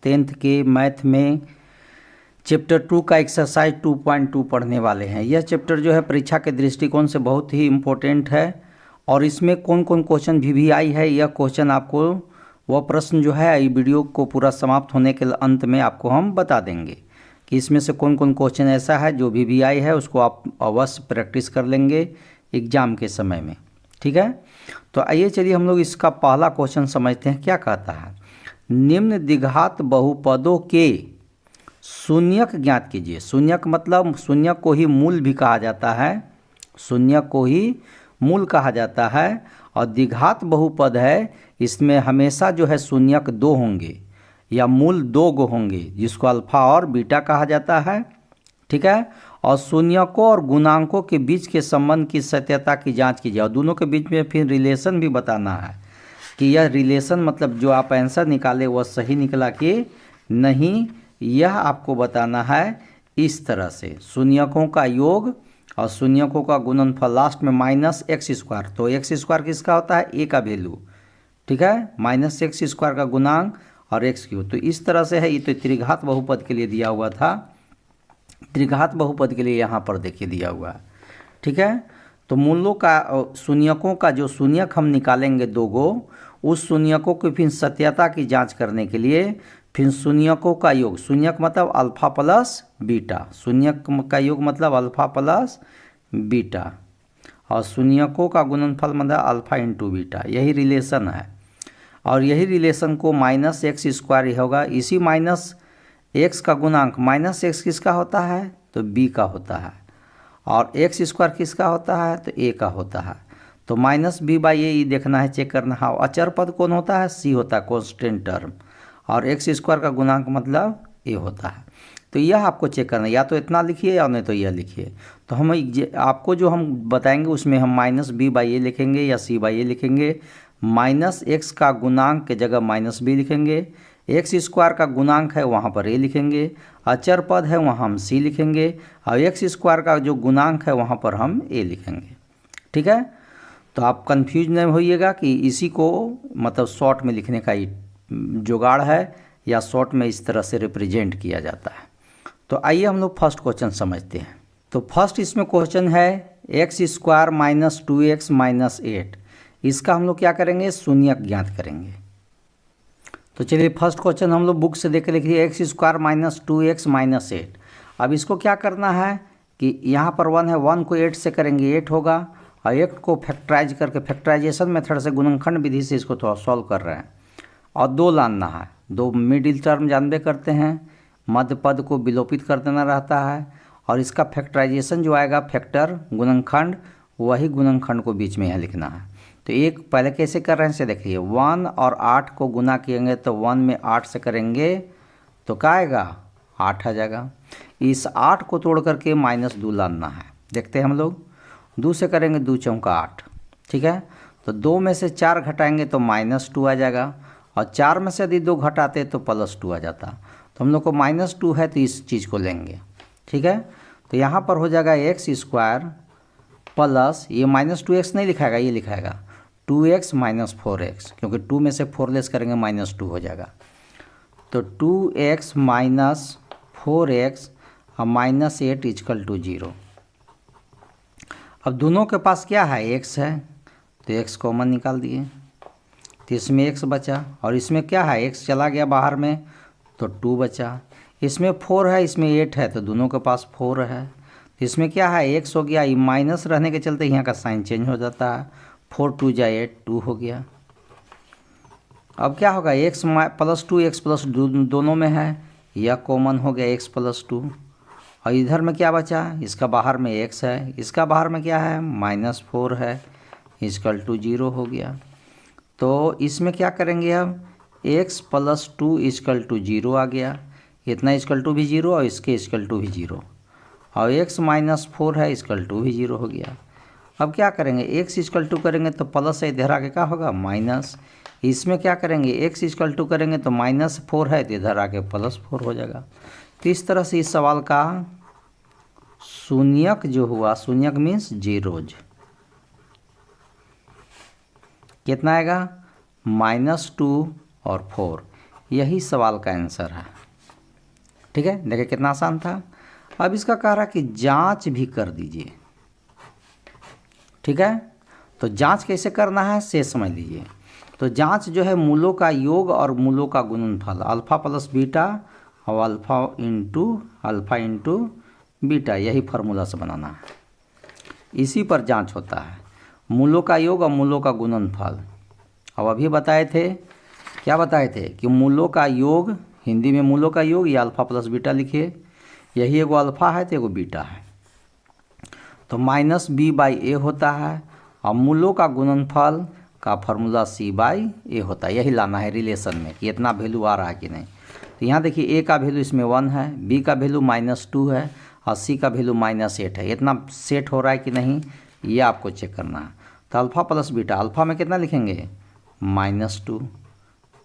10th के math में chapter 2 का एक्सरसाइज 2.2 पढ़ने वाले हैं। यह चैप्टर जो है परीक्षा के दृष्टिकोण से बहुत ही इम्पोर्टेंट है और इसमें कौन कौन क्वेश्चन VVI है, यह क्वेश्चन आपको वह प्रश्न जो है वीडियो को पूरा समाप्त होने के अंत में आपको हम बता देंगे कि इसमें से कौन कौन क्वेश्चन ऐसा है जो VVI है, उसको आप अवश्य प्रैक्टिस कर लेंगे एग्जाम के समय में। ठीक है, तो आइए चलिए हम लोग इसका पहला क्वेश्चन समझते हैं। क्या कहता है, निम्न द्विघात बहुपदों के शून्यक ज्ञात कीजिए। शून्यक मतलब शून्यक को ही मूल भी कहा जाता है, शून्यक को ही मूल कहा जाता है। और द्विघात बहुपद है, इसमें हमेशा जो है शून्यक 2 होंगे या मूल 2 गो होंगे, जिसको अल्फा और बीटा कहा जाता है। ठीक है, और शून्यकों और गुणांकों के बीच के संबंध की सत्यता की जांच कीजिए। और दोनों के बीच में फिर रिलेशन भी बताना है कि यह रिलेशन मतलब जो आप आंसर निकाले वह सही निकला कि नहीं, यह आपको बताना है। इस तरह से शून्यकों का योग और शून्यकों का गुणनफल लास्ट में -x²। तो x² किसका होता है, a का वैल्यू। ठीक है, -x² का गुणांक और x3। तो इस तरह से है। ये तो त्रिघात बहुपद के लिए दिया हुआ था, त्रिघात बहुपद के लिए यहाँ पर देखिए दिया हुआ है। ठीक है, तो मूलों का शून्यकों का जो शून्यक हम निकालेंगे 2 गो, उस शून्यकों की फिर सत्यता की जांच करने के लिए फिर शून्यकों का योग, शून्यक मतलब अल्फा प्लस बीटा, शून्यक का योग मतलब अल्फा प्लस बीटा, और शून्यकों का गुणनफल मतलब अल्फा इंटू बीटा। यही रिलेशन है और यही रिलेशन को -x² होगा। इसी -x का गुणांक -x किसका होता है, तो b का होता है, और x² किसका होता है, तो a का होता है। तो -b/a देखना है, चेक करना है। अचर पद कौन होता है, c होता है, कांस्टेंट टर्म, और x² का गुणांक मतलब a होता है। तो यह आपको चेक करना है, या तो इतना लिखिए या नहीं तो यह लिखिए। तो हम आपको जो हम बताएंगे उसमें हम -b/a लिखेंगे या c/a लिखेंगे। -x का गुणांक के जगह -b लिखेंगे, x² का गुणांक है वहाँ पर a लिखेंगे, अचर पद है वहाँ हम c लिखेंगे, और x² का जो गुणांक है वहाँ पर हम a लिखेंगे। ठीक है, तो आप कंफ्यूज नहीं होइएगा कि इसी को मतलब शॉर्ट में लिखने का जुगाड़ है या शॉर्ट में इस तरह से रिप्रेजेंट किया जाता है। तो आइए हम लोग फर्स्ट क्वेश्चन समझते हैं। तो फर्स्ट इसमें क्वेश्चन है x² - 2x - 8। इसका हम लोग क्या करेंगे, शून्यक ज्ञात करेंगे। तो चलिए फर्स्ट क्वेश्चन हम लोग बुक से देख के लिखिए, x² - 2x - 8। अब इसको क्या करना है कि यहाँ पर 1 है, 1 को 8 से करेंगे 8 होगा, और 8 को फैक्टराइज करके फैक्टराइजेशन मेथड से गुणनखंड विधि से इसको थोड़ा सॉल्व कर रहे हैं। और 2 लाना है, 2 मिडिल टर्म जानबे करते हैं, मध्य पद को विलोपित कर देना रहता है, और इसका फैक्टराइजेशन जो आएगा फैक्टर गुणनखंड, वही गुणनखंड को बीच में यहाँ लिखना है। तो एक पहले कैसे कर रहे हैं से देखिए, 1 और 8 को गुना किएंगे तो 1 में 8 से करेंगे तो क्या आएगा, 8 आ जाएगा। इस 8 को तोड़ करके -2 लाना है। देखते हैं हम लोग, 2 से करेंगे 2 चौका 8। ठीक है, तो 2 में से 4 घटाएंगे तो -2 आ जाएगा, और 4 में से यदि 2 घटाते तो +2 आ जाता। तो हम लोग को -2 है तो इस चीज़ को लेंगे। ठीक है, तो यहाँ पर हो जाएगा x² प्लस, ये -2x नहीं लिखाएगा, ये लिखाएगा 2x - 4x, क्योंकि 2 में से 4 लेस करेंगे -2 हो जाएगा। तो 2x - 4x और -8 = 0। अब दोनों के पास क्या है, x है, तो x कॉमन निकाल दिए, तो इसमें x बचा, और इसमें क्या है, x चला गया बाहर में तो 2 बचा। इसमें 4 है, इसमें 8 है, तो दोनों के पास 4 है। तो इसमें क्या है, x हो गया, माइनस रहने के चलते यहाँ का साइन चेंज हो जाता है, 4 × 2 = 8, 2 हो गया। अब क्या होगा, x + 2 x + 2 दोनों में है, यह कॉमन हो गया x + 2, और इधर में क्या बचा, इसका बाहर में x है, इसका बाहर में क्या है, -4 है, = 0 हो गया। तो इसमें क्या करेंगे अब, x + 2 = 0 आ गया, इतना = भी 0 और इसके = भी 0, और x - 4 है, = भी 0 हो गया। अब क्या करेंगे, x = करेंगे तो प्लस है, इधर आके क्या होगा, माइनस। इसमें क्या करेंगे, x = करेंगे तो -4 है, तो इधर आके +4 हो जाएगा। तो इस तरह से इस सवाल का शून्यक जो हुआ, शून्यक मीन्स जीरोज, कितना आएगा, -2 और 4। यही सवाल का आंसर है। ठीक है, देखिए कितना आसान था। अब इसका कह रहा कि जांच भी कर दीजिए। ठीक है, तो जांच कैसे करना है से समझ लीजिए। तो जांच जो है मूलों का योग और मूलों का गुणनफल अल्फ़ा प्लस बीटा और अल्फ़ा इंटू बीटा, यही फार्मूला से बनाना है। इसी पर जांच होता है, मूलों का योग और मूलों का गुणनफल। अब अभी बताए थे, क्या बताए थे कि मूलों का योग, हिंदी में मूलों का योग या अल्फ़ा प्लस बीटा लिखिए, यही एगो अल्फ़ा है तो एगो बीटा है, तो माइनस बी बाई ए होता है। और मूलों का गुणनफल का फार्मूला सी बाई ए होता है। यही लाना है रिलेशन में कि इतना वैल्यू आ रहा है कि नहीं। तो यहाँ देखिए ए का वैल्यू इसमें 1 है, बी का वैल्यू -2 है और सी का वैल्यू -8 है। इतना सेट हो रहा है कि नहीं, ये आपको चेक करना है। तो अल्फ़ा प्लस बीटा, अल्फ़ा में कितना लिखेंगे -2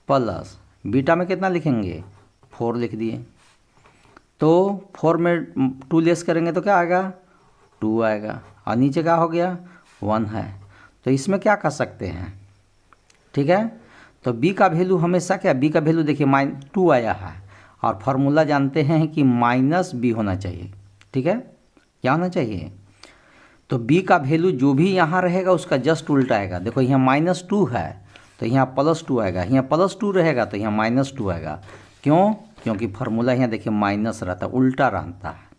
प्लस बीटा में कितना लिखेंगे 4 लिख दिए। तो 4 में 2 लेस करेंगे तो क्या आएगा 2 आएगा, और नीचे क्या हो गया 1 है। तो इसमें क्या कर सकते हैं, ठीक है। तो b का वैल्यू हमेशा क्या, b का वैल्यू देखिए -2 आया है और फार्मूला जानते हैं कि -b होना चाहिए। ठीक है, क्या होना चाहिए, तो b का वैल्यू जो भी यहाँ रहेगा उसका जस्ट उल्टा आएगा। देखो यहाँ -2 है तो यहाँ +2 आएगा, यहाँ +2 रहेगा तो यहाँ -2 आएगा। क्यों, क्योंकि फार्मूला यहाँ देखिए माइनस रहता है, उल्टा रहता है।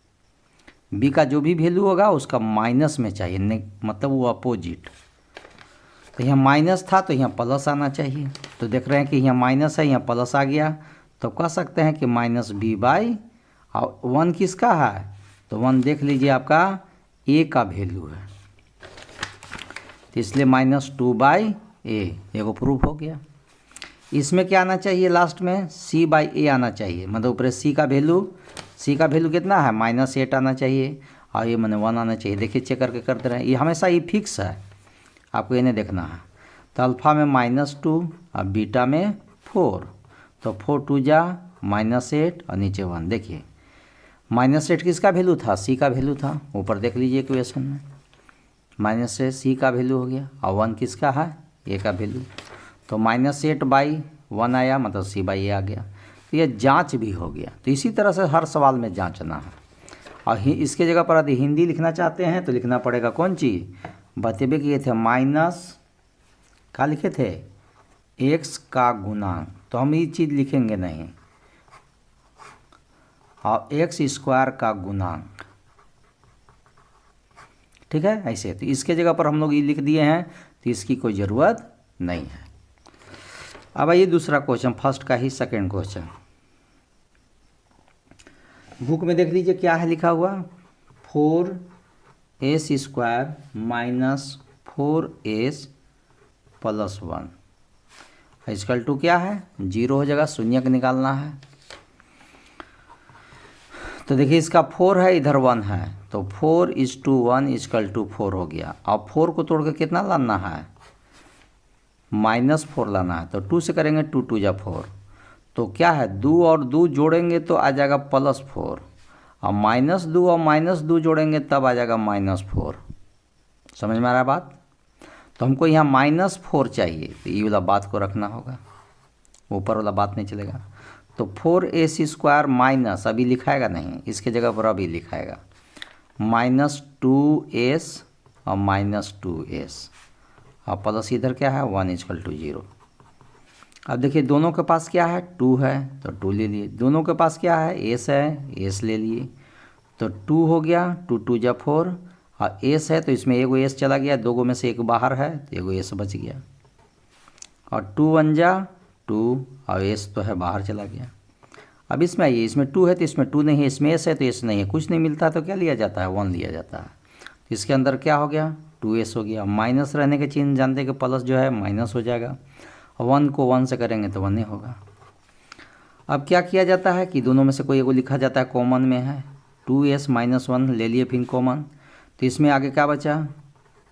b का जो भी वैल्यू होगा उसका माइनस में चाहिए, मतलब वो अपोजिट। तो यहाँ माइनस था तो यहाँ प्लस आना चाहिए। तो देख रहे हैं कि यहाँ माइनस है, यहाँ प्लस आ गया, तो कह सकते हैं कि -b बाई, और 1 किसका है, तो 1 देख लीजिए आपका a का वैल्यू है, तो इसलिए -2 बाई ए, एगो प्रूफ हो गया। इसमें क्या आना चाहिए लास्ट में, c बाई ए आना चाहिए, मतलब ऊपर c का वैल्यू कितना है -8 आना चाहिए और ये मैंने 1 आना चाहिए। देखिए चेक करके करते रहे, ये हमेशा ये फिक्स है, आपको ये नहीं देखना है। तो अल्फ़ा में -2 और बीटा में 4, तो 4 2 जा -8 और नीचे 1। देखिए -8 किसका वैल्यू था, c का वैल्यू था, ऊपर देख लीजिए इक्वेशन में, -8 c का वैल्यू हो गया और 1 किसका है a का वैल्यू। तो -8 बाई 1 आया, मतलब c बाई ए आ गया। तो ये जांच भी हो गया। तो इसी तरह से हर सवाल में जांचना है। और इसके जगह पर यदि हिंदी लिखना चाहते हैं तो लिखना पड़ेगा कौन चीज़, बतेबे किए थे क्या लिखे थे, x का गुणांक, तो हम ये चीज़ लिखेंगे नहीं, और x² का गुणांक। ठीक है, ऐसे। तो इसके जगह पर हम लोग ये लिख दिए हैं, तो इसकी कोई ज़रूरत नहीं है। अब आइए दूसरा क्वेश्चन, फर्स्ट का ही सेकंड क्वेश्चन। बुक में देख लीजिए क्या है लिखा हुआ, 4s² - 4s + 1 इक्वल टू क्या है 0 हो जाएगा, शून्यक निकालना है। तो देखिए इसका 4 है, इधर 1 है, तो 4:1 इक्वल टू 4 हो गया। अब 4 को तोड़ के कितना लाना है, -4 लाना है। तो 2 से करेंगे, 2 2 जा 4, तो क्या है 2 और 2 जोड़ेंगे तो आ जाएगा +4, और -2 और -2 जोड़ेंगे तब आ जाएगा -4। समझ में आ रहा है बात। तो हमको यहाँ -4 चाहिए, तो ये वाला बात को रखना होगा, ऊपर वाला बात नहीं चलेगा। तो 4s² माइनस, अभी लिखाएगा नहीं, इसके जगह पर अभी लिखाएगा -2s और -2s, और प्लस इधर क्या है 1 इक्वल टू 0। अब देखिए दोनों के पास क्या है 2 है, तो 2 ले लिए। दोनों के पास क्या है s है, s ले लिए, तो 2 हो गया, 2 2 जा 4, और s है तो इसमें एगो s चला गया, दोगो में से एक बाहर है तो एगो s बच गया, और 2 1 जा 2 और s तो है बाहर चला गया। अब इसमें आइए, इसमें 2 है तो इसमें 2 नहीं है, इसमें s है तो s नहीं है, कुछ नहीं मिलता तो क्या लिया जाता है 1 लिया जाता है। तो इसके अंदर क्या हो गया 2s हो गया, माइनस रहने के चिन्ह जानते हैं कि प्लस जो है माइनस हो जाएगा, 1 को 1 से करेंगे तो 1 ही होगा। अब क्या किया जाता है कि दोनों में से कोई एगो लिखा जाता है, कॉमन में है 2s - 1 ले लिए फिर कॉमन, तो इसमें आगे क्या बचा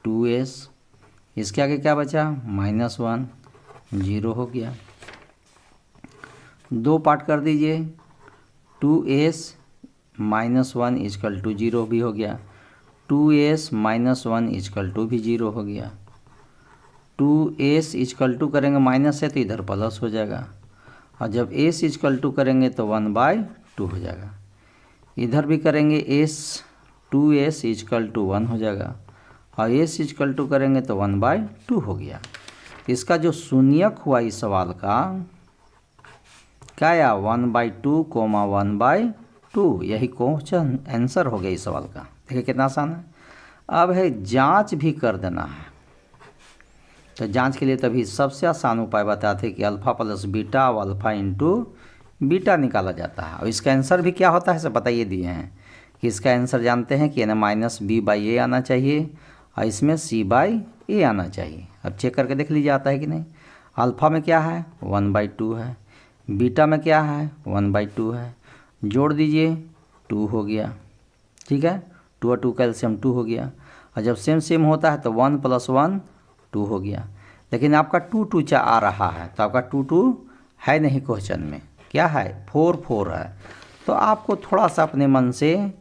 2s, इसके आगे क्या बचा -1, 0 हो गया। 2 पार्ट कर दीजिए, 2s - 1 इक्वल टू 0 भी हो गया, 2s - 1 इक्वल टू भी 0 हो गया। 2s इक्वल टू करेंगे माइनस है तो इधर प्लस हो जाएगा, और जब एस इजकल टू करेंगे तो 1/2 हो जाएगा। इधर भी करेंगे एस 2s इजकल टू 1 हो जाएगा और एस इजकल टू करेंगे तो 1/2 हो गया। इसका जो शून्यक हुआ इस सवाल का क्या आया 1/2 कोमा 1/2, यही क्वेश्चन आंसर हो गया इस सवाल का। देखिए कितना आसान है। अब है जांच भी कर देना है। तो जांच के लिए तभी सबसे आसान उपाय बताते हैं कि अल्फ़ा प्लस बीटा और अल्फ़ा इंटू बीटा निकाला जाता है। और इसका आंसर भी क्या होता है सब बताइए दिए हैं कि इसका आंसर जानते हैं कि -b/a आना चाहिए और इसमें c/a आना चाहिए। अब चेक करके देख लीजिए आता है कि नहीं। अल्फ़ा में क्या है 1/2 है, बीटा में क्या है 1/2 है, जोड़ दीजिए 2 हो गया। ठीक है, 2 और 2 कैल्शियम 2 हो गया। और जब सेम सेम होता है तो 1 + 1 2 हो गया। लेकिन आपका 2 आ रहा है तो आपका 2 है नहीं क्वेश्चन में, क्या है 4 है। तो आपको थोड़ा सा अपने मन से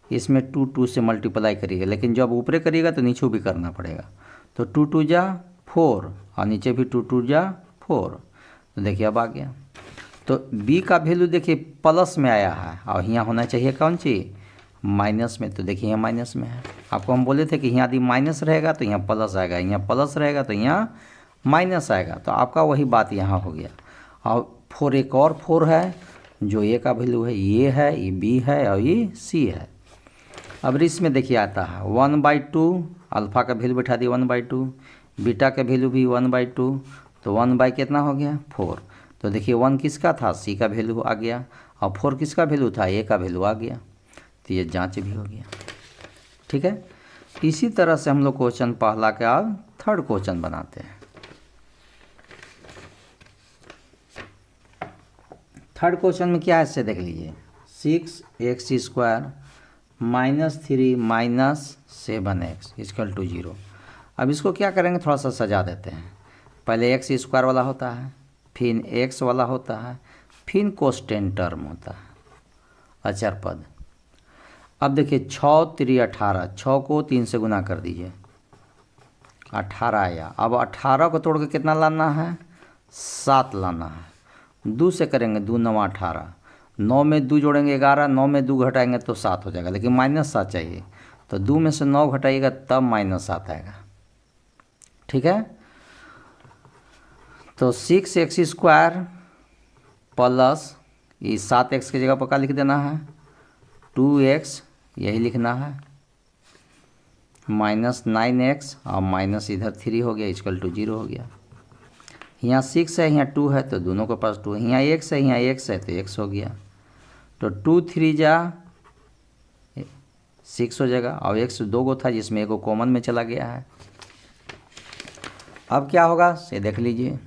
इसमें 2 से मल्टीप्लाई करिएगा, लेकिन जब ऊपरे करिएगा तो नीचे भी करना पड़ेगा। तो 2 जा 4 और नीचे भी 2 जा 4। तो देखिए अब आ गया। तो b का वैल्यू देखिए प्लस में आया है और यहाँ होना चाहिए कौन चीज़ माइनस में। तो देखिए यहाँ माइनस में है। आपको हम बोले थे कि यहाँ यदि माइनस रहेगा तो यहाँ प्लस आएगा, यहाँ प्लस रहेगा तो यहाँ माइनस आएगा। तो आपका वही बात यहाँ हो गया। और 4 एक और 4 है जो a का वैल्यू है, ये है, ये b है और ये c है। अब इसमें देखिए आता है 1/2, अल्फ़ा का वैल्यू बैठा दिया 1/2, बीटा का वैल्यू भी 1/2, तो 1 कितना हो गया 4। तो देखिए 1 किसका था c का वैल्यू आ गया और 4 किसका वैल्यू था a का वैल्यू आ गया। तो ये जांच भी हो गया। ठीक है, इसी तरह से हम लोग क्वेश्चन पहला के अब थर्ड क्वेश्चन बनाते हैं। थर्ड क्वेश्चन में क्या है इससे देख लीजिए 6x² -3 -7x इक्वल टू 0। अब इसको क्या करेंगे थोड़ा सा सजा देते हैं। पहले x² वाला होता है, फिर x वाला होता है, फिर कोस्टेंट टर्म होता है अचर पद। अब देखिए 6 3 18, 6 को 3 से गुना कर दीजिए 18 आया। अब 18 को तोड़ के कितना लाना है 7 लाना है। 2 से करेंगे 2 9 18, 9 में 2 जोड़ेंगे 11, 9 में 2 घटाएंगे तो 7 हो जाएगा, लेकिन -7 चाहिए। तो 2 में से 9 घटाइएगा तब -7 आएगा। ठीक है, तो 6x² प्लस ये 7x की जगह पर क्या लिख देना है 2x, यही लिखना है -9x और माइनस इधर 3 हो गया इक्वल टू 0 हो गया। यहाँ 6 है यहाँ 2 है तो दोनों के पास 2 है, यहाँ x है यहाँ x है तो x हो गया। तो 2 3 जा 6 हो जाएगा और x 2 गो था जिसमें एक कॉमन में चला गया है। अब क्या होगा से देख लीजिए।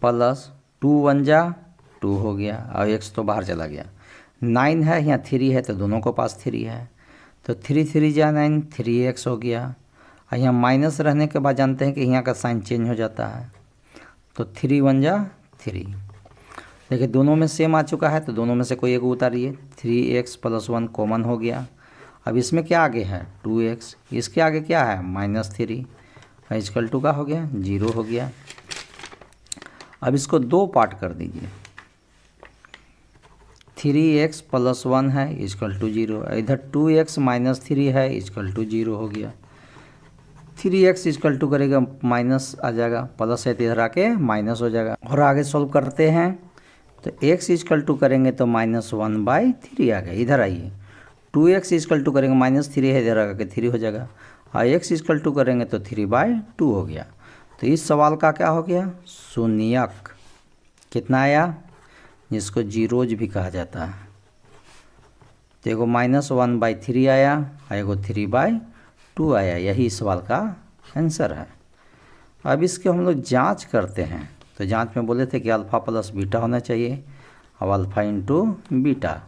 प्लस 2 1 जा 2 हो गया और x तो बाहर चला गया। 9 है यहाँ 3 है तो दोनों के पास 3 है तो 3 3 जा 9 3x हो गया। और यहाँ माइनस रहने के बाद जानते हैं कि यहाँ का साइन चेंज हो जाता है तो 3 1 जा 3। देखिए दोनों में सेम आ चुका है तो दोनों में से कोई एक उतारिए। 3x + 1 कॉमन हो गया। अब इसमें क्या आगे है 2x, इसके आगे क्या है -3 इक्वल टू का हो गया 0 हो गया। अब इसको 2 पार्ट कर दीजिए। 3x + 1 है इक्वल टू 0, इधर 2x - 3 है इक्वल टू 0 हो गया। 3x इक्वल टू करेगा माइनस आ जाएगा, प्लस है तो इधर आके माइनस हो जाएगा। और आगे सॉल्व करते हैं तो x इक्वल टू करेंगे तो -1/3 आ गया। इधर आइए 2x इक्वल टू करेंगे -3 है इधर आके 3 हो जाएगा और x इक्वल टू करेंगे तो 3/2 हो गया। तो इस सवाल का क्या हो गया शून्यक कितना आया जिसको जीरोज भी कहा जाता है। तो एगो -1/3 आया और एगो 3/2 आया, यही इस सवाल का आंसर है। अब इसके हम लोग जांच करते हैं। तो जांच में बोले थे कि अल्फ़ा + बीटा होना चाहिए और अल्फ़ा इंटू बीटा,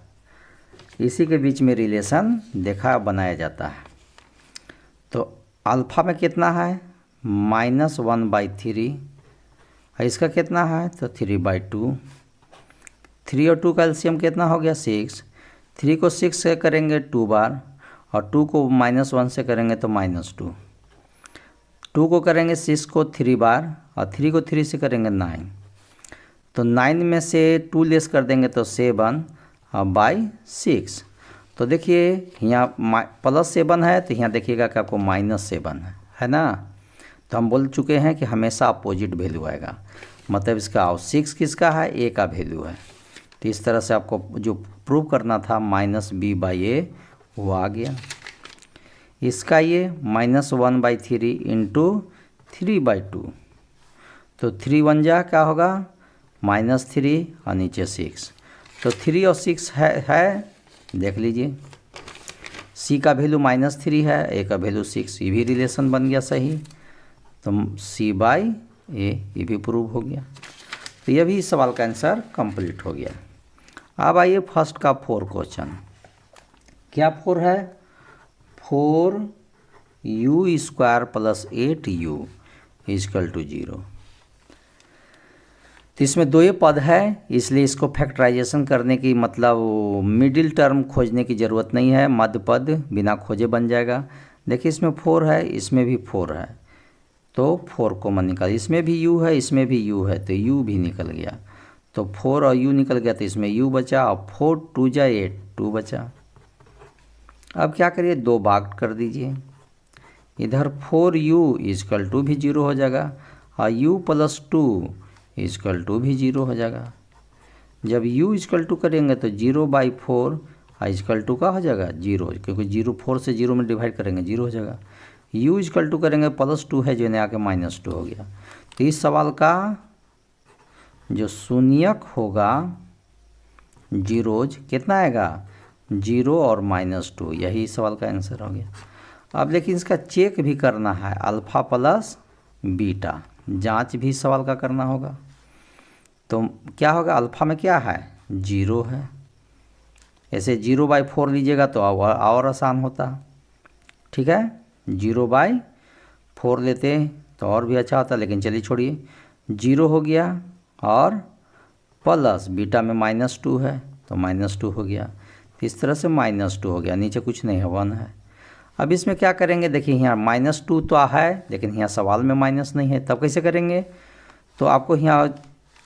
इसी के बीच में रिलेशन देखा बनाया जाता है। तो अल्फ़ा में कितना है -1/3 और इसका कितना है तो 3/2। 3 और 2 का एलसीएम कितना हो गया 6। 3 को 6 से करेंगे 2 बार और 2 को -1 से करेंगे तो -2, 2 को करेंगे 6 को 3 बार और 3 को 3 से करेंगे 9, तो 9 में से 2 लेस कर देंगे तो 7/6। तो देखिए यहाँ +7 है तो यहाँ देखिएगा कि आपको -7 है ना। तो हम बोल चुके हैं कि हमेशा अपोजिट वैल्यू आएगा, मतलब इसका 6 किसका है, a का वैल्यू है। तो इस तरह से आपको जो प्रूव करना था -b/a वो आ गया। इसका ये -1/3 इंटू 3/2, तो 3 1 जा क्या होगा -3 और नीचे 6, तो 3 और 6 है देख लीजिए। c का वैल्यू -3 है, a का वैल्यू 6, ये भी रिलेशन बन गया सही, तो c/a ये भी प्रूव हो गया। तो ये भी सवाल का आंसर कंप्लीट हो गया। अब आइए फर्स्ट का 4 क्वेश्चन। क्या 4 है, 4u² + 8u = 0। तो इसमें 2 पद है, इसलिए इसको फैक्टराइजेशन करने की मतलब मिडिल टर्म खोजने की ज़रूरत नहीं है, मध्य पद बिना खोजे बन जाएगा। देखिए इसमें 4 है, इसमें भी 4 है, तो 4 कॉमन निकाल, इसमें भी u है, इसमें भी u है, तो u भी निकल गया, तो 4 और u निकल गया, तो इसमें u बचा और 4 2 जा 8, 2 बचा। अब क्या करिए, 2 भाग कर दीजिए, इधर 4u = भी 0 हो जाएगा और u + 2 = भी 0 हो जाएगा। जब u = करेंगे तो 0/4 = का हो जाएगा 0, क्योंकि 0 4 से 0 में डिवाइड करेंगे 0 हो जाएगा। u = करेंगे +2 है जो ने आके -2 हो गया। तो इस सवाल का जो शून्यक होगा जीरोज कितना आएगा, 0 और -2, यही सवाल का आंसर हो गया। अब लेकिन इसका चेक भी करना है, अल्फ़ा + बीटा जांच भी सवाल का करना होगा। तो क्या होगा, अल्फ़ा में क्या है 0 है, ऐसे 0/4 लीजिएगा तो और आसान होता, ठीक है, 0/4 लेते तो और भी अच्छा होता, लेकिन चलिए छोड़िए, 0 हो गया और प्लस बीटा में -2 है तो -2 हो गया, तो इस तरह से -2 हो गया, नीचे कुछ नहीं है 1 है। अब इसमें क्या करेंगे, देखिए यहाँ -2 तो है, लेकिन यहाँ सवाल में माइनस नहीं है, तब कैसे करेंगे, तो आपको यहाँ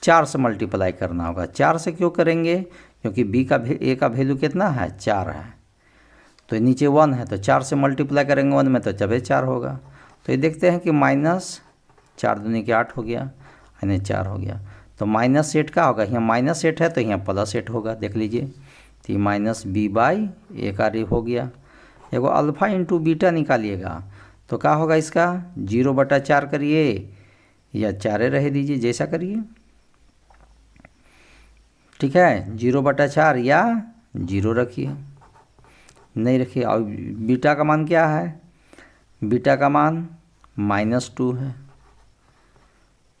4 से मल्टीप्लाई करना होगा। 4 से क्यों करेंगे, क्योंकि a का वैल्यू कितना है 4 है, तो नीचे 1 है, तो 4 से मल्टीप्लाई करेंगे 1 में तो जब 4 होगा। तो ये देखते हैं कि -4 दूनी के 8 हो गया, यानी 4 हो गया, तो -8 का होगा, यहाँ -8 है तो यहाँ +8 होगा, देख लीजिए, तो -b/a का हो गया। एगो अल्फ़ा इंटू बीटा निकालिएगा तो क्या होगा, इसका 0/4 करिए या 4 रह दीजिए, जैसा करिए, ठीक है, 0/4 या 0 रखिए, नहीं रखिए। और बीटा का मान क्या है, बीटा का मान -2 है,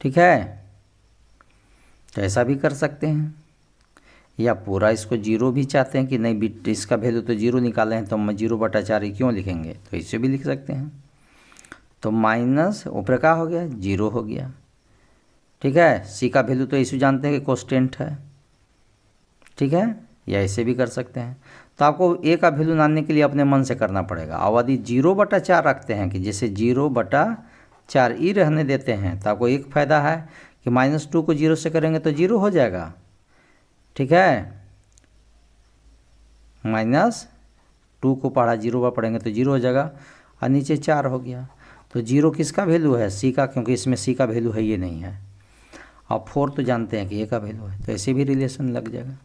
ठीक है, तो ऐसा भी कर सकते हैं, या पूरा इसको 0 भी चाहते हैं कि नहीं इसका वैल्यू तो 0 निकाले हैं तो हम 0/4 ही क्यों लिखेंगे, तो इसे भी लिख सकते हैं। तो माइनस ऊपर का हो गया 0 हो गया, ठीक है, c का वैल्यू तो इसे जानते हैं कि कांस्टेंट है, ठीक है, या ऐसे भी कर सकते हैं। तो आपको a का वैल्यू जानने के लिए अपने मन से करना पड़ेगा। और यदि 0/4 रखते हैं कि जैसे 0/4 ही रहने देते हैं तो आपको एक फ़ायदा है कि -2 को 0 से करेंगे तो 0 हो जाएगा, ठीक है, -2 को पढ़ा 0 पर पढ़ेंगे तो 0 हो जाएगा और नीचे 4 हो गया। तो 0 किसका वैल्यू है, c का, क्योंकि इसमें c का वैल्यू है ये नहीं है, और 4 तो जानते हैं कि a का वैल्यू है, तो ऐसे भी रिलेशन लग जाएगा।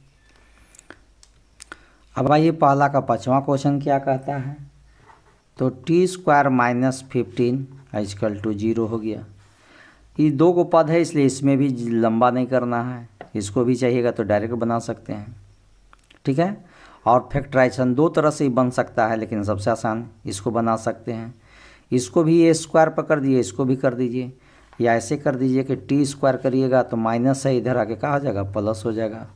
अब आइए पहला का 5वां क्वेश्चन क्या कहता है, तो t² - 15 = 0 हो गया। ये 2 को पद है इसलिए इसमें भी लंबा नहीं करना है, इसको भी चाहिएगा तो डायरेक्ट बना सकते हैं, ठीक है। और फैक्टराइजेशन 2 तरह से ही बन सकता है, लेकिन सबसे आसान इसको बना सकते हैं, इसको भी a² पर कर दिए, इसको भी कर दीजिए, या ऐसे कर दीजिए कि t² करिएगा तो माइनस है, इधर आके कहा जाएगा प्लस हो जाएगा,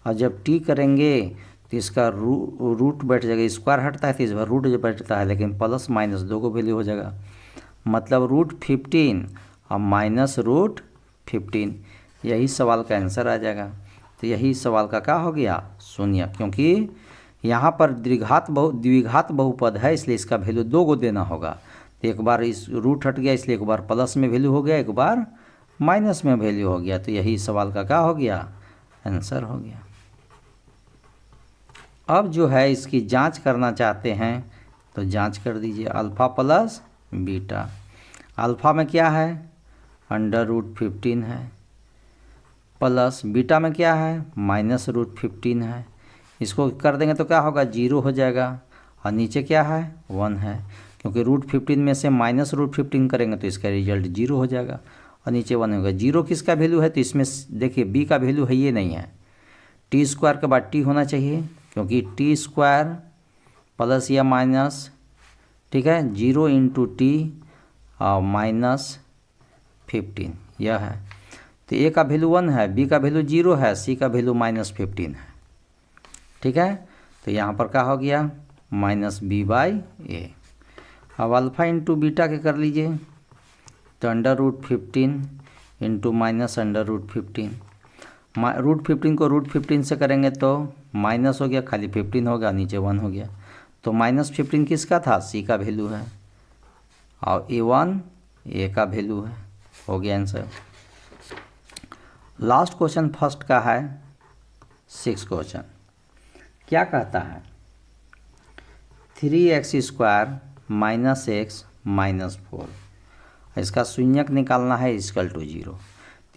और जब t करेंगे तो इसका रूट बैठ जाएगा, स्क्वायर हटता है तो इस बार रूट जो बैठता है, लेकिन प्लस माइनस 2 को वैल्यू हो जाएगा, मतलब √15 और -√15, यही सवाल का आंसर आ जाएगा। तो यही सवाल का क्या हो गया, शून्य, क्योंकि यहाँ पर द्विघात बहुपद है, इसलिए इसका वैल्यू 2 को देना होगा। तो एक बार इस रूट हट गया, इसलिए एक बार प्लस में वैल्यू हो गया, एक बार माइनस में वैल्यू हो गया। तो यही सवाल का क्या हो गया, आंसर हो गया। अब जो है इसकी जांच करना चाहते हैं तो जांच कर दीजिए। अल्फ़ा प्लस बीटा, अल्फ़ा में क्या है √15 है, प्लस बीटा में क्या है -√15 है। इसको कर देंगे तो क्या होगा 0 हो जाएगा, और नीचे क्या है 1 है, क्योंकि √15 में से -√15 करेंगे तो इसका रिजल्ट 0 हो जाएगा, और नीचे 1 होगा। 0 किसका वैल्यू है, तो इसमें देखिए b का वैल्यू है, ये नहीं है। t² के बाद t होना चाहिए, क्योंकि t² प्लस या माइनस, ठीक है, 0 × t और -15 यह है। तो a का वैल्यू 1 है, b का वैल्यू 0 है, c का वैल्यू -15 है, ठीक है। तो यहाँ पर क्या हो गया -b/a। अब अल्फ़ा × बीटा के कर लीजिए, तो √15 × -√15, √15 को √15 से करेंगे तो माइनस हो गया, खाली 15 होगा, नीचे 1 हो गया। तो -15 किसका था, c का वैल्यू है, और a1 a का वैल्यू है, हो गया आंसर। लास्ट क्वेश्चन फर्स्ट का है 6 क्वेश्चन। क्या कहता है 3x² - x - 4, इसका शून्यक निकालना है = 0।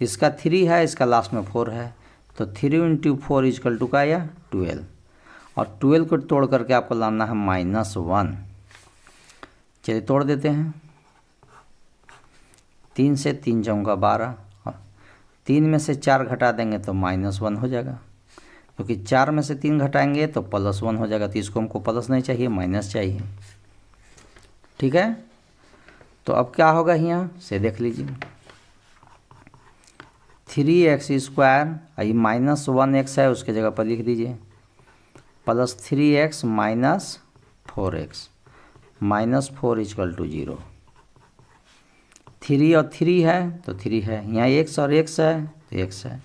तो इसका 3 है, इसका लास्ट में 4 है, तो 3 × 4 = क्या आया 12, और 12 को तोड़ करके आपको लाना है -1। चलिए तोड़ देते हैं, 3 से 3 जाऊँगा 12, 3 में से 4 घटा देंगे तो -1 हो जाएगा, क्योंकि 4 में से 3 घटाएंगे तो +1 हो जाएगा। तो इसको हमको प्लस नहीं चाहिए, माइनस चाहिए, ठीक है। तो अब क्या होगा यहाँ से देख लीजिए, 3x², ये -1x है, उसके जगह पर लिख दीजिए, प्लस 3x - 4x -4 = 0। 3 और 3 है तो 3 है, यहाँ x और x है तो x है,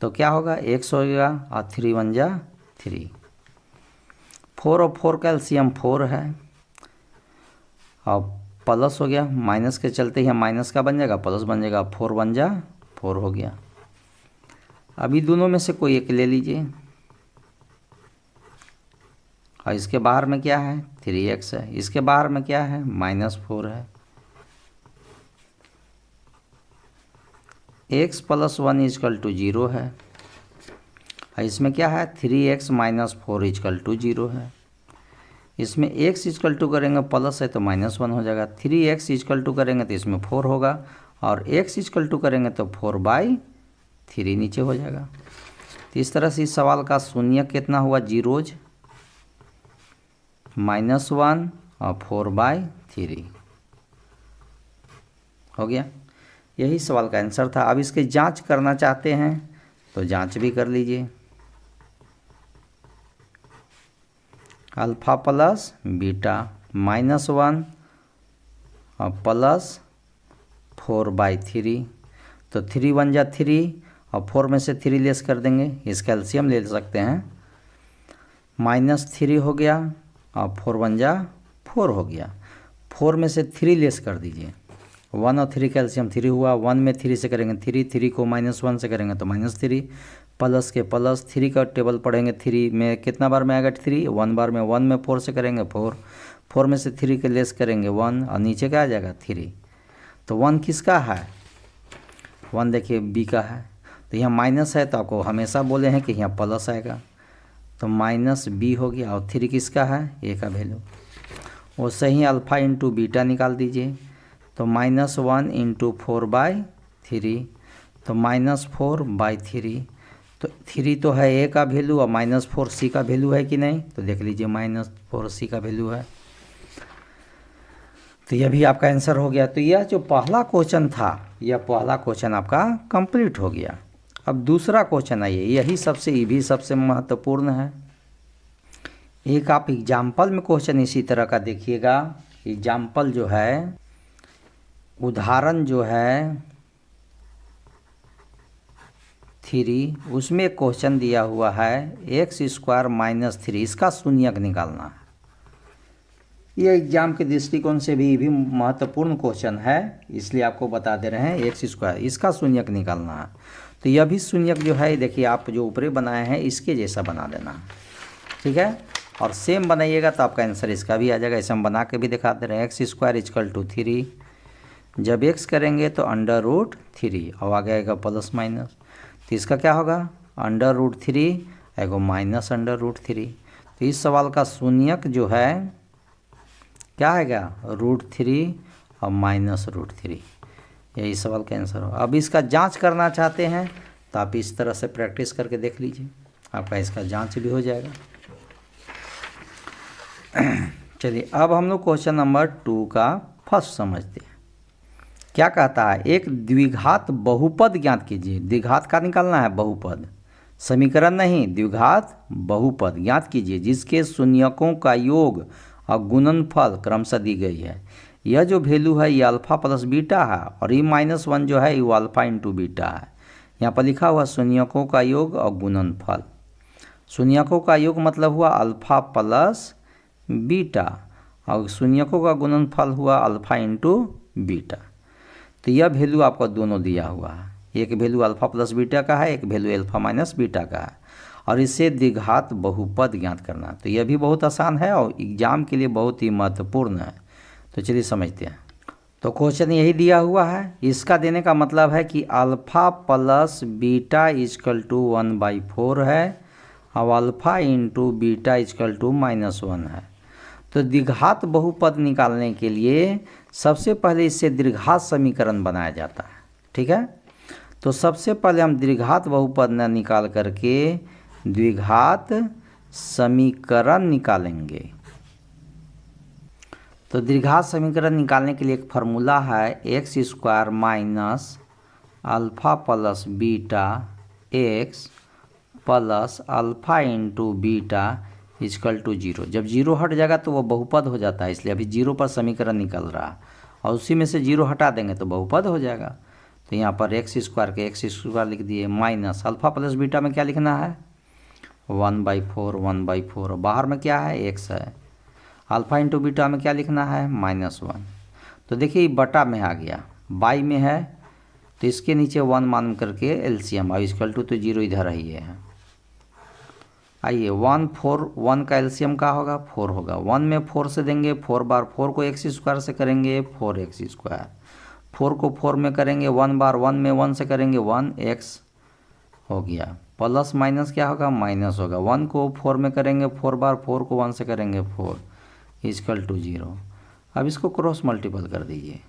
तो क्या होगा x होगा, और 3 × 1 = 3। 4 और 4 का एलसीएम 4 है, और प्लस हो गया, माइनस के चलते ही माइनस का बन जाएगा, प्लस बन जाएगा, 4 × 1 = 4 हो गया। अभी दोनों में से कोई एक ले लीजिए, और इसके बाहर में क्या है 3x है, इसके बाहर में क्या है -4 है। x + 1 = 0 है, और इसमें क्या है 3x - 4 = 0 है। इसमें x = करेंगे प्लस है तो -1 हो जाएगा, 3x = करेंगे तो इसमें 4 होगा, और x = करेंगे तो 4/3 नीचे हो जाएगा। तो इस तरह से इस सवाल का शून्यक कितना हुआ, जीरोज, -1 और 4/3 हो गया। यही सवाल का आंसर था। अब इसकी जांच करना चाहते हैं तो जांच भी कर लीजिए। अल्फ़ा प्लस बीटा -1 और प्लस 4/3, तो 3 × 1 = 3, और 4 में से 3 लेस कर देंगे, इसका एलसीएम ले सकते हैं, -3 हो गया, और 4 × 1 = 4 हो गया। 4 में से 3 लेस कर दीजिए, 1 और 3 का एलसीएम 3 हुआ, 1 में 3 से करेंगे 3, 3 को -1 से करेंगे तो -3, प्लस के प्लस 3 का टेबल पढ़ेंगे, 3 में कितना बार में आएगा 3, 1 बार में, 1 में 4 से करेंगे 4, 4 में से 3 के लेस करेंगे 1, और नीचे क्या आ जाएगा 3। तो 1 किसका है, 1 देखिए b का है, तो यहाँ माइनस है तो आपको हमेशा बोले हैं कि यहाँ प्लस आएगा, तो -b हो गया, और 3 किसका है a का वैल्यू। वैसे ही अल्फ़ा × बीटा निकाल दीजिए, तो -1 × 4/3, तो -4/3, तो 3 तो है a का वैल्यू, और -4 c का वैल्यू है कि नहीं, तो देख लीजिए -4 c का वैल्यू है। तो यह भी आपका आंसर हो गया। तो यह जो पहला क्वेश्चन था, यह पहला क्वेश्चन आपका कंप्लीट हो गया। अब दूसरा क्वेश्चन आइए, यही ये भी सबसे महत्वपूर्ण है। एक आप एग्जाम्पल में क्वेश्चन इसी तरह का देखिएगा। एग्जाम्पल जो है, उदाहरण जो है 3, उसमें एक क्वेश्चन दिया हुआ है x² - 3, इसका शून्यक निकालना है। ये एग्जाम के दृष्टिकोण से भी महत्वपूर्ण क्वेश्चन है, इसलिए आपको बता दे रहे हैं x², इसका शून्यक निकालना है। तो यह भी शून्यक जो है देखिए आप जो ऊपरी बनाए हैं इसके जैसा बना देना, ठीक है। और सेम बनाइएगा तो आपका आंसर इसका भी आ जाएगा। इसे हम बना के भी दिखा दे रहे हैं। x² = 3, जब x करेंगे तो √3 और आगे आएगा प्लस माइनस, तो इसका क्या होगा √3 एगो माइनस √3। तो इस सवाल का शून्यक जो है क्या आएगा √3 और -√3, यही सवाल का आंसर हो। अब इसका जांच करना चाहते हैं तो आप इस तरह से प्रैक्टिस करके देख लीजिए, आपका इसका जांच भी हो जाएगा। चलिए अब हम लोग क्वेश्चन नंबर 2 का फर्स्ट समझते हैं। क्या कहता है, एक द्विघात बहुपद ज्ञात कीजिए। द्विघात का निकालना है, बहुपद, समीकरण नहीं, द्विघात बहुपद ज्ञात कीजिए जिसके शून्यकों का योग और गुणनफल क्रमशः दी गई है। यह जो वैल्यू है ये अल्फा प्लस बीटा है और ये -1 जो है ये अल्फा इंटू बीटा है। यहाँ पर लिखा हुआ शून्यकों का योग और गुणनफल। शून्यकों का योग मतलब हुआ अल्फा प्लस बीटा और शून्यकों का गुणनफल हुआ अल्फा इंटू बीटा। तो यह वैल्यू आपको दोनों दिया हुआ है, एक वैल्यू अल्फा प्लस बीटा का है, एक वैल्यू अल्फा माइनस बीटा का है, और इसे द्विघात बहुपद ज्ञात करना। तो यह भी बहुत आसान है और एग्जाम के लिए बहुत ही महत्वपूर्ण है। तो चलिए समझते हैं। तो क्वेश्चन यही दिया हुआ है, इसका देने का मतलब है कि अल्फा प्लस बीटा = 1/4 है और अल्फा इंटू बीटा = -1 है। तो द्विघात बहुपद निकालने के लिए सबसे पहले इससे द्विघात समीकरण बनाया जाता है, ठीक है। तो सबसे पहले हम द्विघात बहुपद न निकाल करके द्विघात समीकरण निकालेंगे। तो द्विघात समीकरण निकालने के लिए एक फार्मूला है, x² - alpha plus beta x plus alpha into beta = 0। जब 0 हट जाएगा तो वो बहुपद हो जाता है, इसलिए अभी 0 पर समीकरण निकल रहा है और उसी में से 0 हटा देंगे तो बहुपद हो जाएगा। तो यहाँ पर x² के x² लिख दिए, माइनस अल्फा प्लस बीटा में क्या लिखना है 1/4 बाहर में क्या है x है, अल्फा इंटू बीटा में क्या लिखना है -1। तो देखिए ये बटा में आ गया, बाई में है तो इसके नीचे 1 मान करके एलसीएम और = तो 0 इधर ही है। आइए 1 4 1 का एलसीएम का होगा 4 होगा, 1 में 4 से देंगे, 4 बार 4 को x² से करेंगे 4x², 4 को 4 में करेंगे 1 बार 1 में 1 से करेंगे 1x हो गया, प्लस माइनस क्या होगा माइनस होगा, 1 को 4 में करेंगे 4 बार 4 को 1 से करेंगे 4 = 0। अब इसको क्रॉस मल्टीपल कर दीजिए,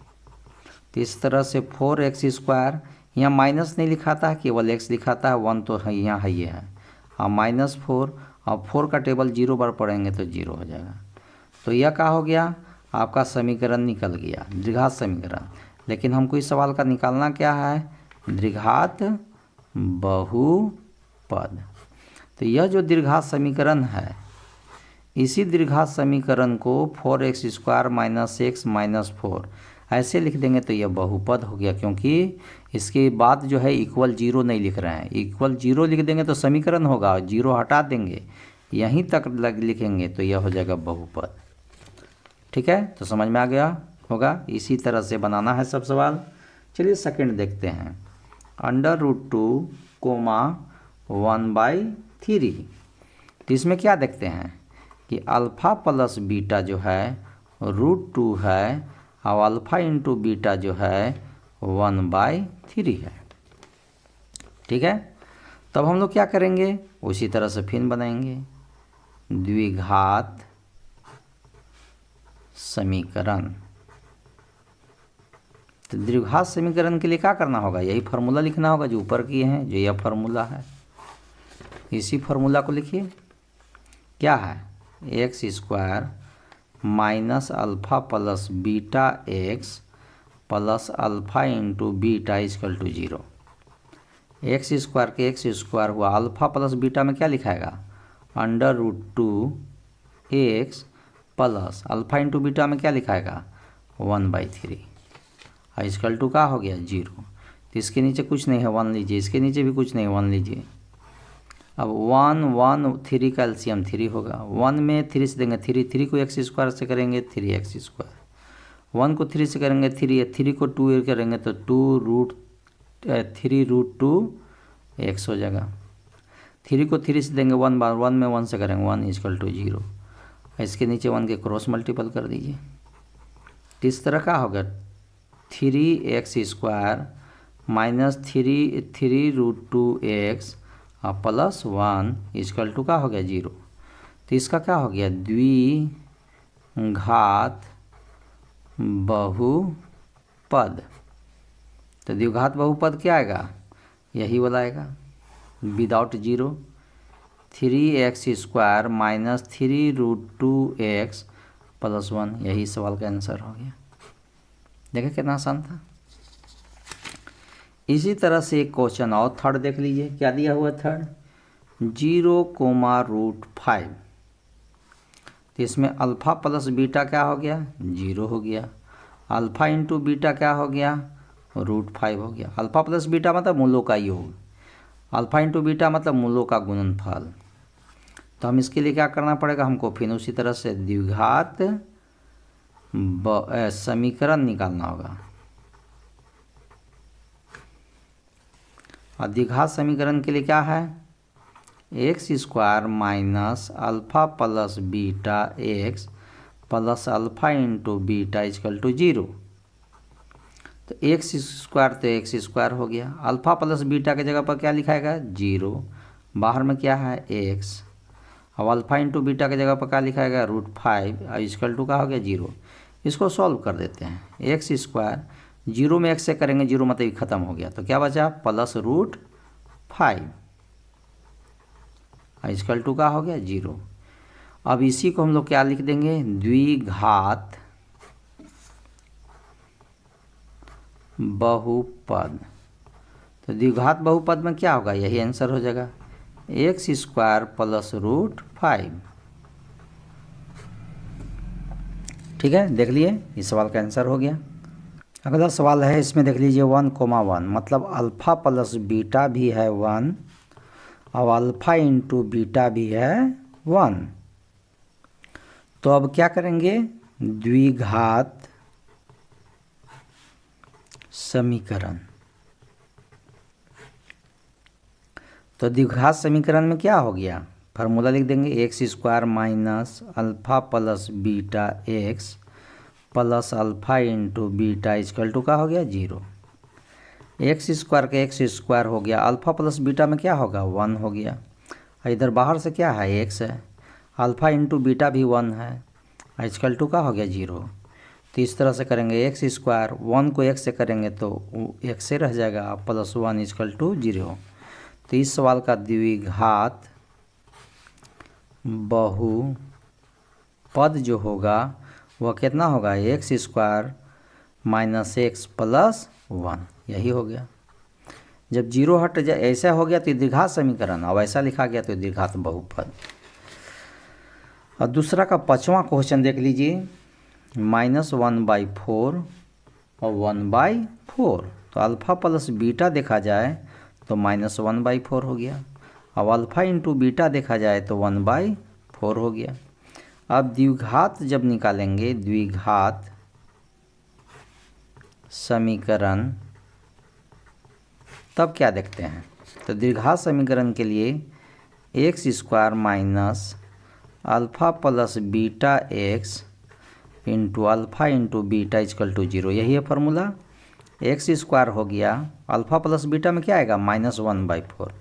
तो इस तरह से 4x², यहाँ माइनस नहीं लिखाता है केवल x लिखाता है, 1 तो है यहाँ है ये है, और -4 और 4 का टेबल 0 बार पढ़ेंगे तो 0 हो जाएगा। तो यह क्या हो गया आपका समीकरण निकल गया, द्विघात समीकरण। लेकिन हमको इस सवाल का निकालना क्या है, द्विघात बहुपद। तो यह जो द्विघात समीकरण है, इसी द्विघात समीकरण को 4x² - x - 4 ऐसे लिख देंगे तो यह बहुपद हो गया, क्योंकि इसके बाद जो है इक्वल 0 नहीं लिख रहे हैं, इक्वल 0 लिख देंगे तो समीकरण होगा, 0 हटा देंगे यहीं तक लिखेंगे तो यह हो जाएगा बहुपद, ठीक है। तो समझ में आ गया होगा, इसी तरह से बनाना है सब सवाल। चलिए सेकंड देखते हैं, √2, 1/3। तो इसमें क्या देखते हैं कि अल्फा प्लस बीटा जो है √2 है और अल्फा इंटू बीटा जो है 1/3 है, ठीक है। तब हम लोग क्या करेंगे, उसी तरह से फिर बनाएंगे द्विघात समीकरण। तो द्विघात समीकरण के लिए क्या करना होगा, यही फार्मूला लिखना होगा जो ऊपर किए हैं, जो यह फार्मूला है, इसी फार्मूला को लिखिए। क्या है x² - alpha plus beta x plus alpha into beta = 0। x² के x² हुआ, अल्फा प्लस बीटा में क्या लिखाएगा √2x plus alpha into beta में क्या लिखाएगा 1/3 = का हो गया 0। तो इसके नीचे कुछ नहीं है, 1 लीजिए, इसके नीचे भी कुछ नहीं, 1 लीजिए। अब 1 1 3 का एलसीएम 3 होगा। 1 में 3 से देंगे 3, 3 को x स्क्वायर से करेंगे 3x स्क्वायर, 1 को 3 से करेंगे 3, 3 को 2 करेंगे तो 3√2 x हो जाएगा। 3 को 3 से देंगे 1 बार, 1 में 1 से करेंगे 1 इक्वल टू 0। इसके नीचे 1 के क्रॉस मल्टीपल कर दीजिए। इस तरह का होगा 3x square minus 3√2x plus 1 equal to का हो गया 0। तो इसका क्या हो गया, द्विघात बहुपद। तो द्विघात बहुपद क्या आएगा, यही वाला आएगा without 0, 3x square minus 3√2x plus 1, यही सवाल का आंसर हो गया। देखिए कितना आसान था। इसी तरह से एक क्वेश्चन और थर्ड देख लीजिए, क्या दिया हुआ थर्ड, 0,5। तो इसमें अल्फ़ा प्लस बीटा क्या हो गया, 0 हो गया। अल्फ़ा इंटू बीटा क्या हो गया, √5 हो गया। अल्फ़ा प्लस बीटा मतलब मूलों का योग, अल्फ़ा इंटू बीटा मतलब मूलों का गुणनफल। तो हम इसके लिए क्या करना पड़ेगा, हमको फिर उसी तरह से द्विघात समीकरण निकालना होगा। और द्विघात समीकरण के लिए क्या है, x square minus alpha plus beta x plus alpha into beta equal to 0। तो x स्क्वायर तो x स्क्वायर हो गया, अल्फ़ा प्लस बीटा की जगह पर क्या लिखाएगा 0, बाहर में क्या है x, अब अल्फ़ा इंटू बीटा की जगह पर क्या लिखाएगा √5 और इक्वल टू का हो गया 0। इसको सॉल्व कर देते हैं, x स्क्वायर 0 में x से करेंगे 0 मतलब ख़त्म हो गया, तो क्या बचा प्लस √5 इक्वल टू का हो गया 0। अब इसी को हम लोग क्या लिख देंगे, द्विघात बहुपद। तो द्विघात बहुपद में क्या होगा, यही आंसर हो जाएगा x स्क्वायर प्लस √5। ठीक है, देख लिए इस सवाल का आंसर हो गया। अगला सवाल है, इसमें देख लीजिए 1,1 मतलब अल्फ़ा प्लस बीटा भी है 1 और अल्फ़ा इंटू बीटा भी है 1। तो अब क्या करेंगे, द्विघात समीकरण। तो द्विघात समीकरण में क्या हो गया, फार्मूला लिख देंगे, x square minus alpha plus beta x plus alpha into beta equal to का हो गया 0। x स्क्वायर का x स्क्वायर हो गया, अल्फ़ा प्लस बीटा में क्या होगा 1 हो गया, इधर बाहर से क्या है x है, अल्फ़ा इंटू बीटा भी 1 है, इक्वल टू का हो गया 0। तो इस तरह से करेंगे, x स्क्वायर 1 को x से करेंगे तो x से रह जाएगा प्लस 1 इक्वल टू 0। तो इस सवाल का द्विघात बहुपद जो होगा वह कितना होगा, x square minus x plus 1, यही हो गया। जब 0 हट जाए ऐसा हो गया तो द्विघात समीकरण, अब ऐसा लिखा गया तो द्विघात बहुपद। और दूसरा का 5वां क्वेश्चन देख लीजिए, -1/4 और 1/4। तो अल्फ़ा प्लस बीटा देखा जाए तो -1/4 हो गया, अब अल्फ़ा इंटू बीटा देखा जाए तो 1/4 हो गया। अब द्विघात जब निकालेंगे, द्विघात समीकरण, तब क्या देखते हैं, तो द्विघात समीकरण के लिए x square minus alpha plus beta x into alpha into beta equal to 0, यही है फार्मूला। x स्क्वायर हो गया, अल्फ़ा प्लस बीटा में क्या आएगा -1/4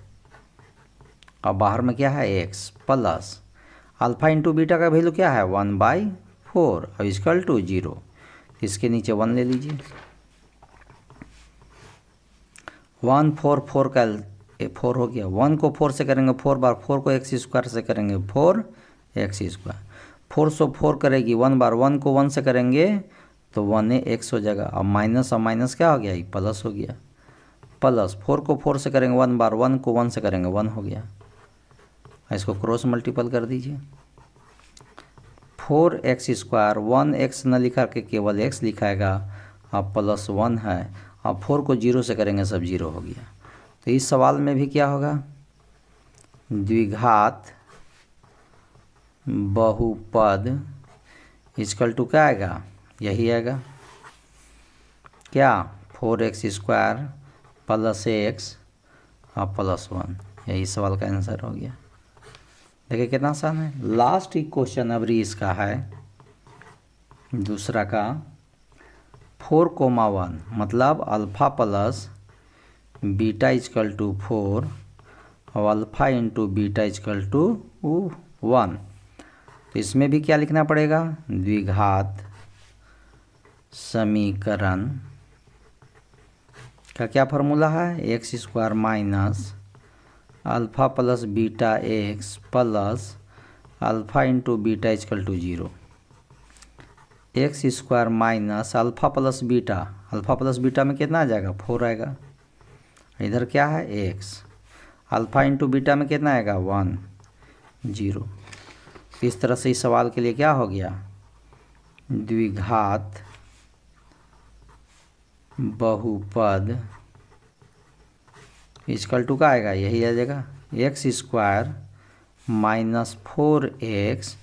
और बाहर में क्या है x plus alpha into beta का वैल्यू क्या है 1/4 और इक्वल टू 0। इसके नीचे 1 ले लीजिए, 1 4 4 का 4 हो गया, 1 को 4 से करेंगे 4 बार, 4 को x स्क्वायर से करेंगे 4x स्क्वायर, 4 सौ 4 करेगी 1 बार, 1 को 1 से करेंगे तो 1x हो जाएगा। अब माइनस और माइनस क्या हो गया, ये प्लस हो गया, प्लस 4 को 4 से करेंगे 1 बार, 1 को 1 से करेंगे 1 हो गया। इसको क्रॉस मल्टीपल कर दीजिए, 4x स्क्वायर 1x न लिखा के केवल x लिखाएगा, अब प्लस 1 है और 4 को 0 से करेंगे सब 0 हो गया। तो इस सवाल में भी क्या होगा, द्विघात बहुपद इक्वल टू क्या आएगा, यही आएगा क्या, 4x² प्लस x और प्लस 1। यही सवाल का आंसर हो गया। देखिए कितना आसान है। लास्ट ही क्वेश्चन अभी इसका है दूसरा का 4,1 मतलब alpha plus beta equal to 4 और alpha into beta equal to 1। तो इसमें भी क्या लिखना पड़ेगा, द्विघात समीकरण का क्या फार्मूला है, x² minus alpha plus beta x plus alpha into beta equal to 0। x² minus alpha plus beta में कितना आ जाएगा, 4 आएगा। इधर क्या है x, अल्फ़ा इंटू बीटा में कितना आएगा, 1 0। इस तरह से इस सवाल के लिए क्या हो गया, द्विघात बहुपद इक्वल टू का आएगा, यही आ जाएगा x² माइनस 4x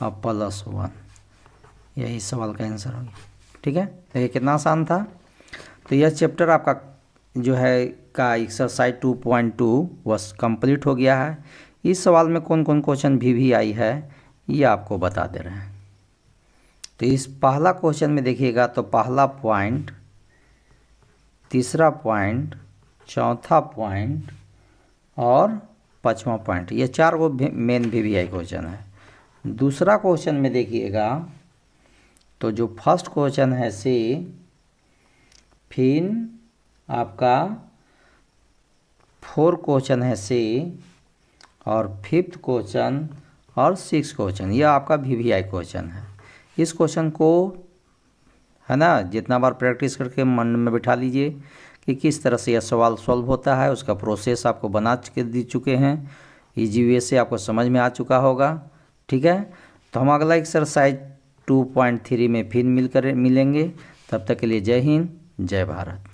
और प्लस 1। यही सवाल का आंसर हो गया। ठीक है, देखिए कितना आसान था। तो यह चैप्टर आपका जो है का एक्सरसाइज 2.2 वह कंप्लीट हो गया है। इस सवाल में कौन कौन क्वेश्चन भी आई है ये आपको बता दे रहे हैं। तो इस पहला क्वेश्चन में देखिएगा तो पहला पॉइंट, तीसरा पॉइंट, चौथा पॉइंट और पांचवा पॉइंट, ये 4 गो मेन VVI क्वेश्चन है। दूसरा क्वेश्चन में देखिएगा तो जो फर्स्ट क्वेश्चन है सी, फिर आपका 4 क्वेश्चन है सी और 5th क्वेश्चन और 6th क्वेश्चन, यह आपका VVI क्वेश्चन है। इस क्वेश्चन को है ना जितना बार प्रैक्टिस करके मन में बिठा लीजिए कि किस तरह से यह सवाल सॉल्व होता है। उसका प्रोसेस आपको बना के दे चुके हैं, इजी वे से आपको समझ में आ चुका होगा। ठीक है, तो हम अगला एक्सरसाइज 2.3 में फिर मिलेंगे। तब तक के लिए जय हिंद, जय भारत।